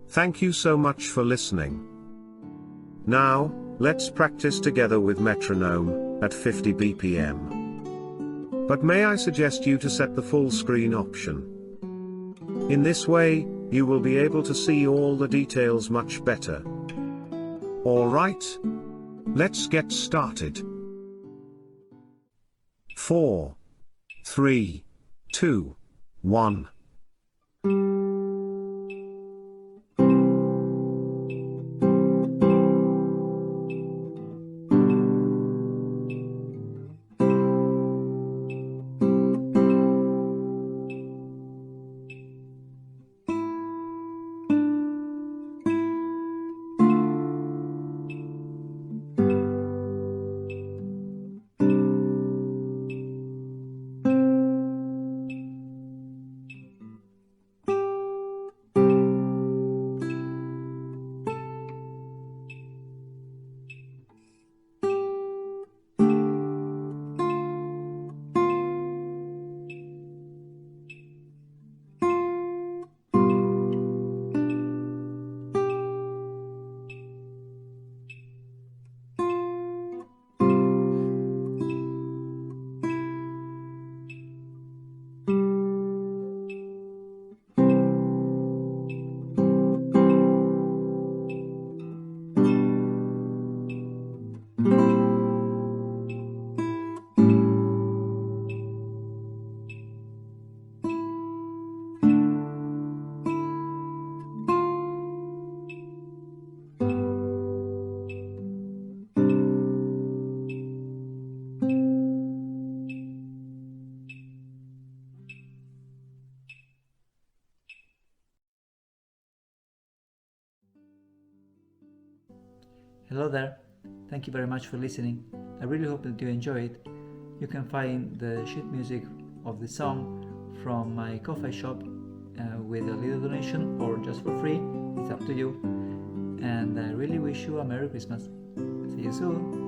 Thank you so much for listening. Now, let's practice together with metronome, at 50 BPM. But may I suggest you to set the full screen option. In this way, you will be able to see all the details much better. Alright? Let's get started. 4, 3, 2, 1. Hello there, thank you very much for listening. I really hope that you enjoy it. You can find the sheet music of the song from my Ko-Fi shop with a little donation or just for free, it's up to you. And I really wish you a Merry Christmas. See you soon!